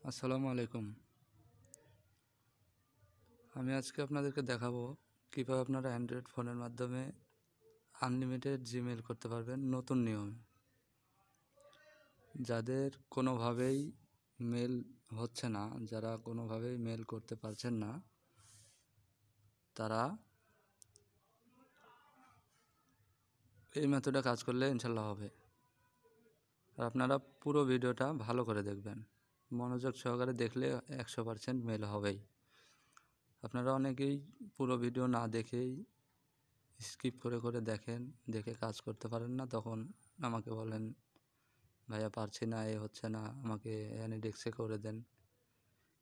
আসসালামু আলাইকুম। আমি আজকে আপনাদেরকে দেখাবো কীভাবে আপনারা অ্যান্ড্রয়েড ফোনের মাধ্যমে আনলিমিটেড জিমেইল করতে পারবেন নতুন নিয়মে। যাদের কোনোভাবেই মেল হচ্ছে না, যারা কোনোভাবেই মেল করতে পারছেন না, তারা এই মেথডে কাজ করলে ইনশাল্লাহ হবে। আর আপনারা পুরো ভিডিওটা ভালো করে দেখবেন, মনোযোগ সহকারে দেখলে 100% মেল হবেই। আপনারা অনেকেই পুরো ভিডিও না দেখেই স্কিপ করে করে দেখে কাজ করতে পারেন না, তখন আমাকে বলেন ভাইয়া পারছি না, এ হচ্ছে না, আমাকে yandex-এ করে দেন।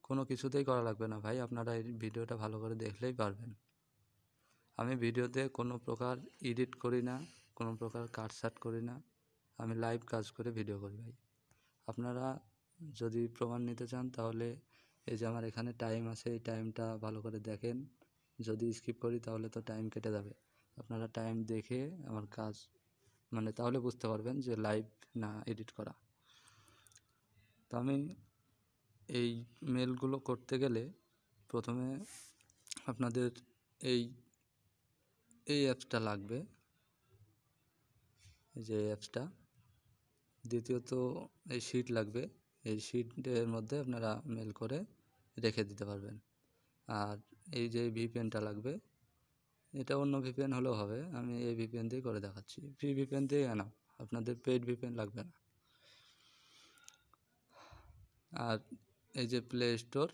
কোনো কিছুতেই করা লাগবে না ভাই, আপনারা এই ভিডিওটা ভালো করে দেখলেই পারবেন। আমি ভিডিওতে কোনো প্রকার এডিট করি না, কোনো প্রকার কাটছাট করি না, আমি লাইভ কাজ করে ভিডিও করি ভাই। আপনারা যদি প্রমাণ নিতে চান তাহলে এই যে আমার এখানে টাইম আছে, এই টাইমটা ভালো করে দেখেন। যদি স্কিপ করি তাহলে তো টাইম কেটে যাবে। আপনারা টাইম দেখে আমার কাজ তাহলে বুঝতে পারবেন যে লাইভ না এডিট করা। তো আমি এই মেলগুলো করতে গেলে প্রথমে আপনাদের এই অ্যাপসটা লাগবে, এই যে অ্যাপসটা। দ্বিতীয়ত এই শিট লাগবে, এই শিটের মধ্যে আপনারা মেল করে রেখে দিতে পারবেন। আর এই যে ভিপিএনটা লাগবে, এটা অন্য ভিপিএন হলেও হবে, আমি এই ভিপিএন দিয়ে করে দেখাচ্ছি। ফ্রি ভিপিএন দিয়ে এনাফ, আপনাদের পেইড ভিপিএন লাগবে না। আর এই যে প্লে স্টোর,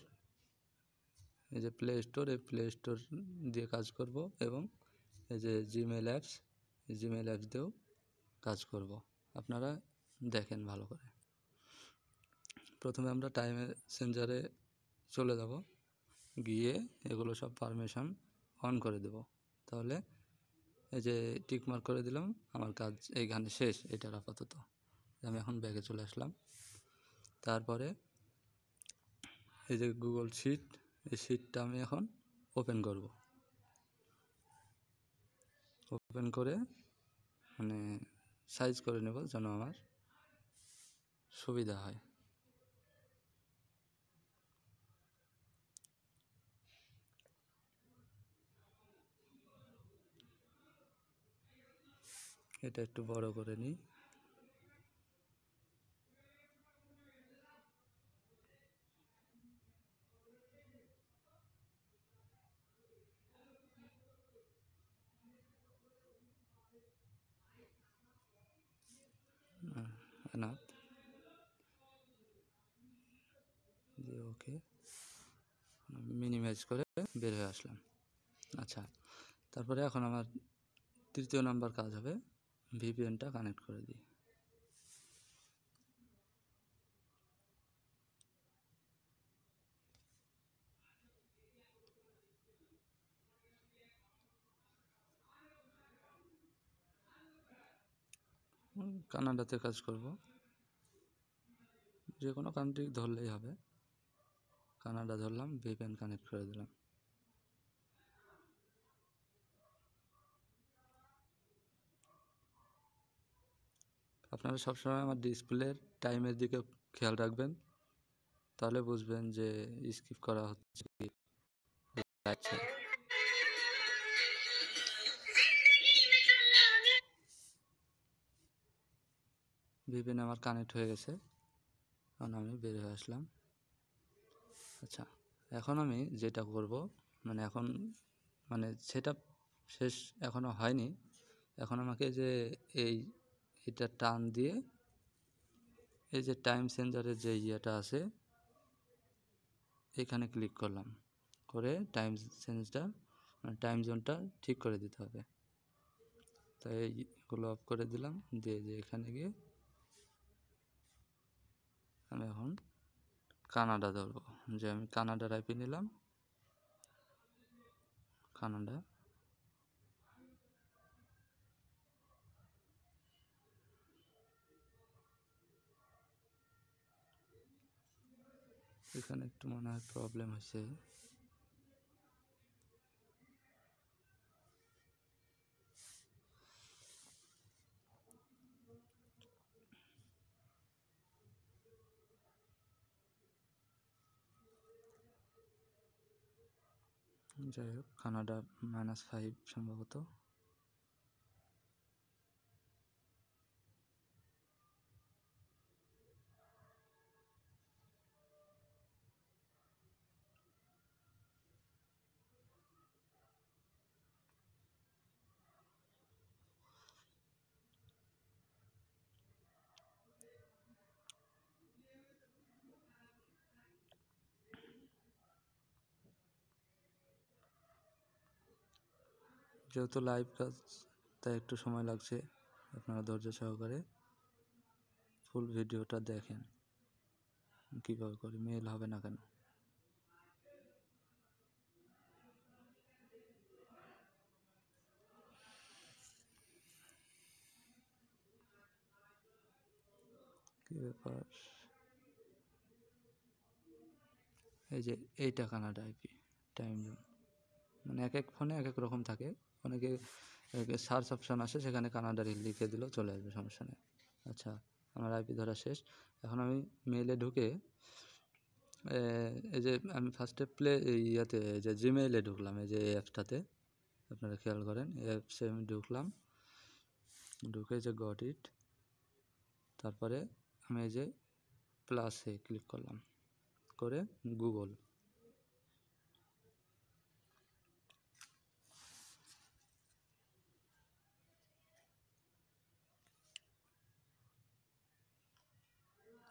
এই প্লে স্টোর দিয়ে কাজ করব, এবং এই যে জিমেল অ্যাপস, এই জিমেল অ্যাপস দিয়েও কাজ করব। আপনারা দেখেন ভালো করে। প্রথমে আমরা টাইম সেন্সারে চলে যাব, গিয়ে এগুলো সব পারমিশন অন করে দেব। তাহলে এই যে টিক মার্ক করে দিলাম, আমার কাজ এইখানে শেষ এটার আপাতত। আমি এখন ব্যাগে চলে আসলাম। তারপরে এই যে গুগল শিট, এই শিটটা আমি এখন ওপেন করব। ওপেন করে সাইজ করে নেব যেন আমার সুবিধা হয়। এটা একটু বড় করে নিই। এনাফ দিয়ে ওকে মিনিমাইজ করে বের হয়ে আসলাম। আচ্ছা, তারপরে এখন আমার তৃতীয় নাম্বার কাজ হবে, ভিপিএনটা কানেক্ট করে দিই। কানাডাতে কাজ করব, যে কোনো কান্ট্রি ধরলেই হবে। কানাডা ধরলাম, ভিপিএন কানেক্ট করে দিলাম। আপনারা সবসময় আমার ডিসপ্লের টাইমের দিকে খেয়াল রাখবেন, তাহলে বুঝবেন যে স্কিপ করা হচ্ছে কি যাচ্ছে। ভিপিএন আমার কানেক্ট হয়ে গেছে, এখন আমি বের হয়ে আসলাম। আচ্ছা, এখন আমি যেটা করব, এখন সেটআপ শেষ এখনও হয়নি। এখন আমাকে যে এটা টান দিয়ে এই যে টাইম সেন্সারের যে ইয়েটা আছে, এখানে ক্লিক করলাম, করে টাইম সেন্সটা টাইম জোনটা ঠিক করে দিতে হবে। তাই এইগুলো অফ করে দিলাম, দিয়ে যে এখানে গিয়ে আমি এখন কানাডা ধরবো। যে আমি কানাডার আইপি নিলাম, কানাডা। এখানে একটু মনে হয় প্রবলেম হয়েছে। যাই হোক, কানাডা -5 সম্ভবত। যেহেতু লাইভ কাজ তাই একটু সময় লাগছে, আপনারা ধৈর্য সহকারে ফুল ভিডিওটা দেখেন কীভাবে করে মেল হবে না কেন। কী ব্যাপার, এই যে এইটা কানাডা আইপি টাইম জোন, মানে এক এক ফোনে এক এক রকম থাকে। অনেকে সার্চ অপশান আসে, সেখানে কানাডার লিখে দিলেও চলে আসবে, সমস্যা নেই। আচ্ছা, আমার আইপি ধরা শেষ। এখন আমি মেইলে ঢুকে এই যে আমি ফার্স্টে ইয়াতে যে জিমেইলে ঢুকলাম, এই যে এই অ্যাপসটাতে আপনারা খেয়াল করেন, এই অ্যাপসে আমি ঢুকলাম, ঢুকে যে গট ইট, তারপরে আমি এই যে প্লাসে ক্লিক করলাম, করে গুগল।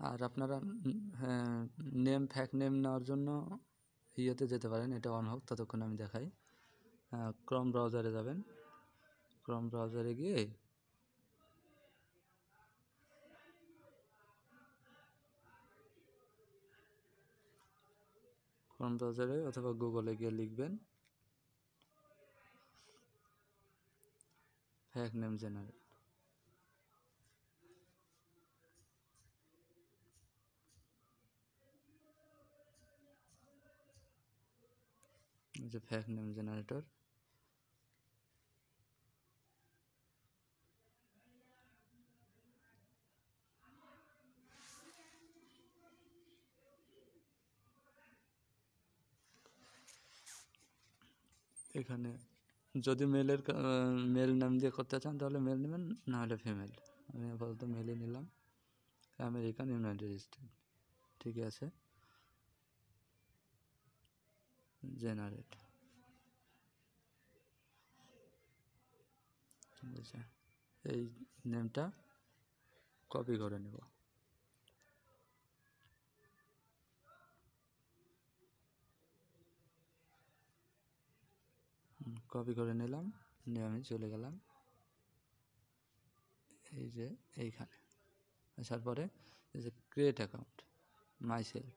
আর আপনারা হ্যাঁ, ফ্যাক নেম নেওয়ার জন্য ইয়েতে যেতে পারেন, এটা অন হোক ততক্ষণ আমি দেখাই। ক্রোম ব্রাউজারে যাবেন, ক্রোম ব্রাউজারে গিয়ে অথবা গুগলে গিয়ে লিখবেন ফ্যাক নেম জেনারেট। যে ফ্যাক নেম জেনারেটর, এখানে যদি মেল নাম দিয়ে করতে চান তাহলে মেল নেবেন, না হলে ফিমেল। আমি আপাতত মেলই নিলাম, আমেরিকান ইউনাইটেড স্টেট, ঠিক আছে। জেনারেট, বুঝছে, এই নেমটা কপি করে নেব, কপি করে নিলাম, নিয়ে আমি চলে গেলাম এই যে এইখানে। আসার পরে এই যে ক্রিয়েট অ্যাকাউন্ট মাই সেলফ,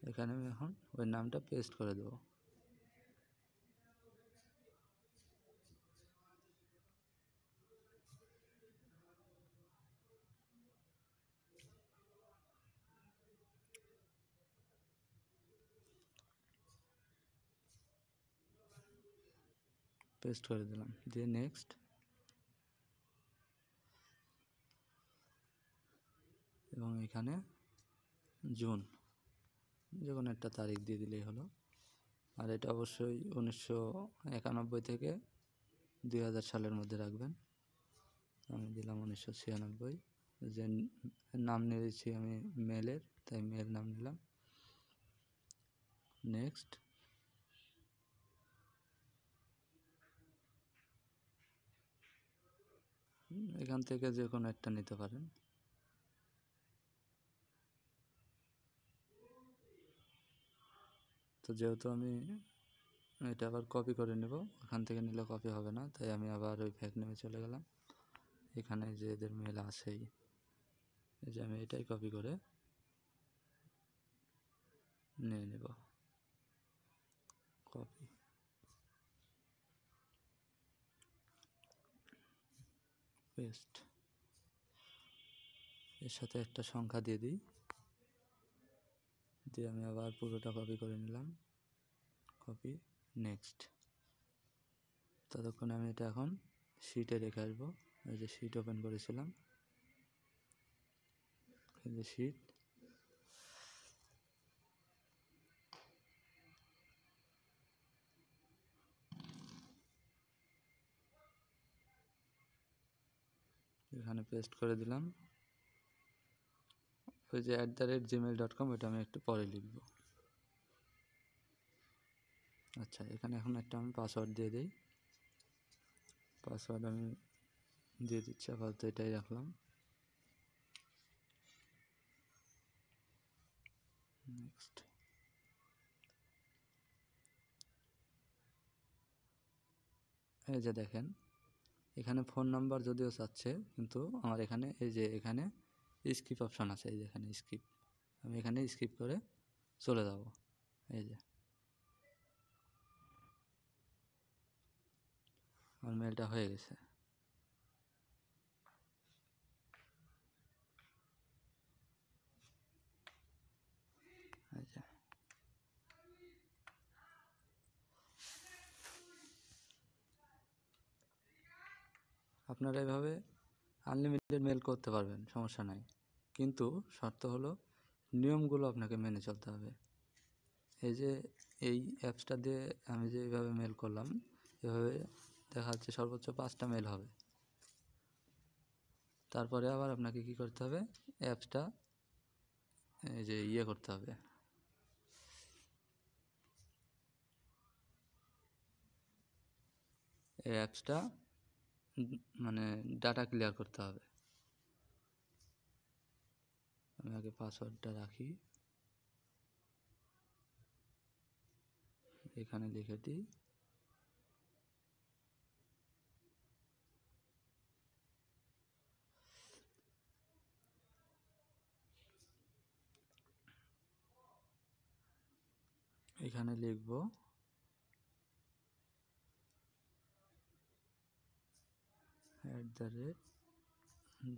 এখানে আমি এখন ওই নামটা পেস্ট করে দেবো। পেস্ট করে দিলাম, দিয়ে নেক্সট, এবং এখানে জুন, যে কোনো একটা তারিখ দিয়ে দিলেই হলো। আর এটা অবশ্যই 1991 থেকে 2000 সালের মধ্যে রাখবেন। আমি দিলাম 1996। যে নাম নিয়েছি আমি মেলের, তাই মেল নাম নিলাম। নেক্সট, এখান থেকে যে কোনো একটা নিতে পারেন। তো যেহেতু আমি এটা আবার কপি করে নেব, এখান থেকে নিলে কপি হবে না, তাই আমি আবার ওই ফ্যাক নেমে চলে গেলাম। এখানে যে এদের মেল আসেই, এই যে আমি এটাই কপি করে নিয়ে নেব, কপি, পেস্ট, এর সাথে একটা সংখ্যা দিয়ে দিই, দিয়ে আমি আবার পুরোটা কপি করে নিলাম, কপি, নেক্সট। ততক্ষণে আমি এটা এখন শিটে রেখে আসবো। এই যে শিট ওপেন করেছিলাম, এই যে শিট, এখানে পেস্ট করে দিলাম। ওই যে @gmail.com ওটা আমি একটু পরে লিখব। আচ্ছা, এখানে এখন একটা আমি পাসওয়ার্ড দিয়ে দিই। পাসওয়ার্ড আমি দিয়ে দিচ্ছি, আপাতত এটাই রাখলাম। নেক্সট। এই যে দেখেন, এখানে ফোন নাম্বার যদিও চাচ্ছে, কিন্তু আমার এখানে এই যে এখানে স্কিপ অপশন আছে, এই যে এখানে স্কিপ, আমি এখানে স্কিপ করে চলে যাব। এই যে আমার মেলটা হয়ে গেছে। এই যে আপনারা এভাবে আনলিমিটেড মেল করতে পারবেন, সমস্যা নাই, কিন্তু শর্ত হলো নিয়মগুলো আপনাকে মেনে চলতে হবে। এই যে এই অ্যাপসটা দিয়ে আমি যে এইভাবে মেল করলাম, এভাবে দেখা যাচ্ছে সর্বোচ্চ 5টা মেল হবে। তারপরে আবার আপনাকে কি করতে হবে, অ্যাপসটা এই যে করতে হবে, এই অ্যাপসটা মানে ডাটা ক্লিয়ার করতে হবে। আমি আগে পাসওয়ার্ডটা রাখি, এখানে লিখে দিই। এখানে লিখব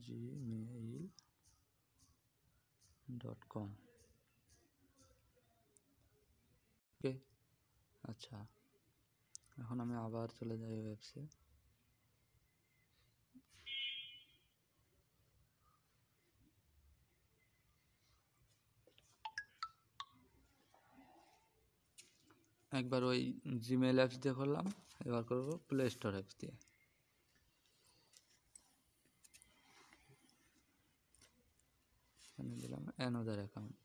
@gmail.com। ওকে, আচ্ছা, এখন আমি আবার চলে যাই ওয়েবসে। একবার ওই জিমেল অ্যাপস দিয়ে করলাম, এবার করব প্লে স্টোর অ্যাপস দিয়ে। এখানে দিলাম অ্যানাদার অ্যাকাউন্ট।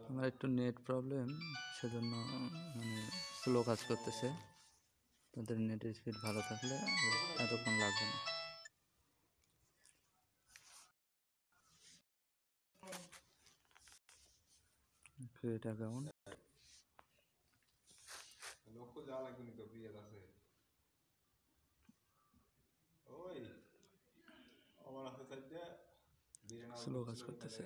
আমার একটু নেট প্রবলেম, সেজন্য মানে স্লো কাজ করতেছে। তাদের নেটের স্পিড ভালো থাকলে এতক্ষণ লাগবে না। ক্রিয়েট অ্যাকাউন্ট, স্লো কাজ করতেছে।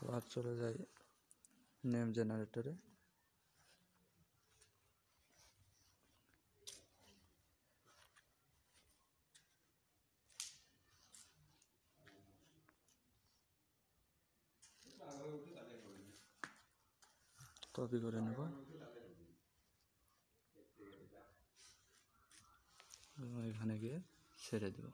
আবার চলে যাই নেম জেনারেটরে। কপি করে নেব এবং এখানে গিয়ে ছেড়ে দেব।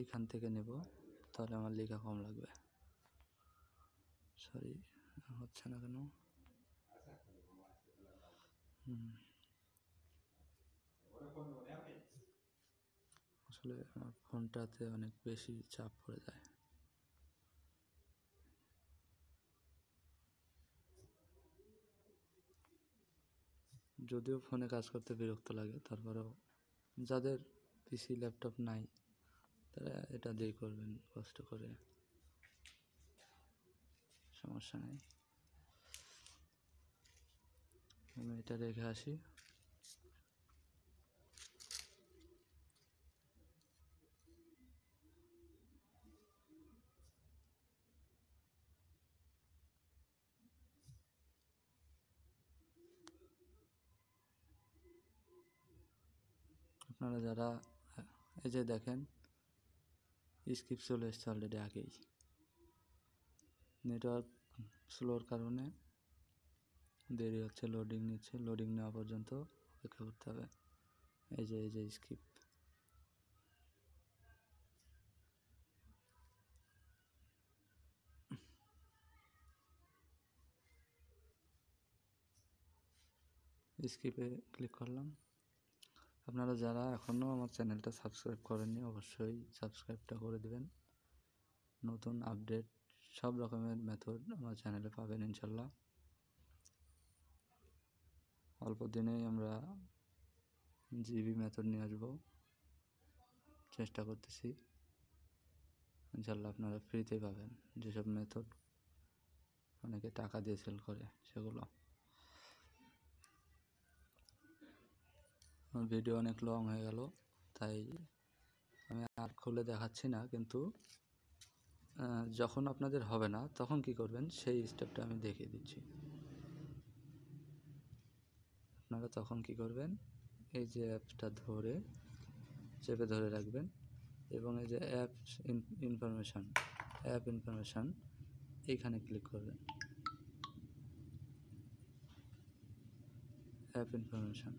এইখান থেকে নেব, তাহলে আমার লেখা কম লাগবে। সরি, হচ্ছে না কেন? আসলে আমার ফোনটাতে অনেক বেশি চাপ পড়ে যায়। যদিও ফোনে কাজ করতে বিরক্ত লাগে, তারপরেও যাদের পিসি ল্যাপটপ নাই তারা এটা দিয়ে করবেন কষ্ট করে, সমস্যা নেই। আমি এটা রেখে আসি। আপনারা যারা এই যে দেখেন স্কিপ চলে এসছে অলরেডি আগেই, নেটওয়ার্ক স্লোর কারণে দেরি হচ্ছে, লোডিং নিচ্ছে, লোডিং নেওয়া পর্যন্ত অপেক্ষা করতে হবে। এই যে স্কিপ, স্কিপে ক্লিক করলাম। আপনারা যারা এখনও আমার চ্যানেলটা সাবস্ক্রাইব করেননি অবশ্যই সাবস্ক্রাইবটা করে দেবেন। নতুন আপডেট সব রকমের মেথড আমার চ্যানেলে পাবেন ইনশাল্লাহ। অল্প দিনেই আমরা জিবি মেথড নিয়ে আসবো, চেষ্টা করতেছি। ইনশাল্লাহ আপনারা ফ্রিতে পাবেন যেসব মেথড অনেকে টাকা দিয়ে সেল করে সেগুলো। আমার ভিডিও অনেক লং হয়ে গেল, তাই আমি আর খুলে দেখাচ্ছি না, কিন্তু যখন আপনাদের হবে না তখন কি করবেন সেই স্টেপটা আমি দেখিয়ে দিচ্ছি। আপনারা তখন কি করবেন, এই যে অ্যাপসটা ধরে চেপে ধরে রাখবেন এবং এই যে অ্যাপ ইনফরমেশান এইখানে ক্লিক করবেন। অ্যাপ ইনফরমেশান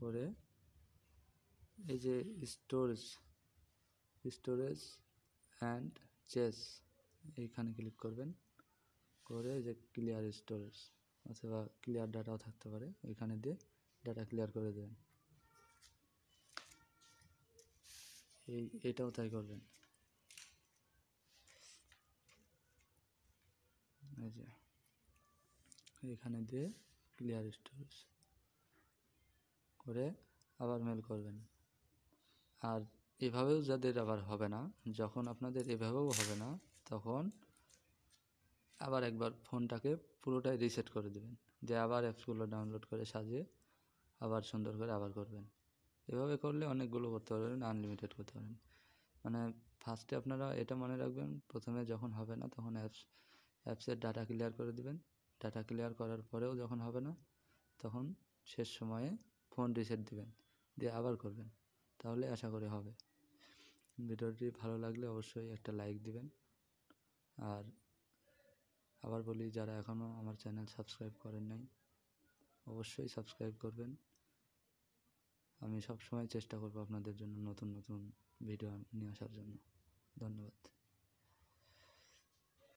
করে এই যে স্টোরেজ অ্যান্ড চেস এইখানে ক্লিক করবেন, করে যে ক্লিয়ার স্টোরেজ অথবা ক্লিয়ার ডাটাও থাকতে পারে, এখানে দিয়ে ডাটা ক্লিয়ার করে দেবেন। এটাও তাই করবেন। এই যে এখানে দিয়ে ক্লিয়ার স্টোরেজ করে আবার মেল করবেন। আর এভাবেও যাদের আবার হবে না, যখন আপনাদের এভাবেও হবে না তখন আবার একবার ফোনটাকে পুরোটাই রিসেট করে দেবেন, দিয়ে আবার অ্যাপসগুলো ডাউনলোড করে সাজিয়ে আবার সুন্দর করে আবার করবেন। এভাবে করলে অনেকগুলো করতে পারবেন, আনলিমিটেড করতে পারবেন। মানে ফার্স্টে আপনারা এটা মনে রাখবেন, প্রথমে যখন হবে না তখন অ্যাপসের ডাটা ক্লিয়ার করে দেবেন। ডাটা ক্লিয়ার করার পরেও যখন হবে না তখন শেষ সময়ে ফোন রিসেট দিবেন, দিয়ে আবার করবেন, তাহলে আশা করি হবে। ভিডিওটি ভালো লাগলে অবশ্যই একটা লাইক দিবেন। আর আবার বলি, যারা এখনও আমার চ্যানেল সাবস্ক্রাইব করেন নাই অবশ্যই সাবস্ক্রাইব করবেন। আমি সবসময় চেষ্টা করব আপনাদের জন্য নতুন নতুন ভিডিও নিয়ে আসার জন্য। ধন্যবাদ।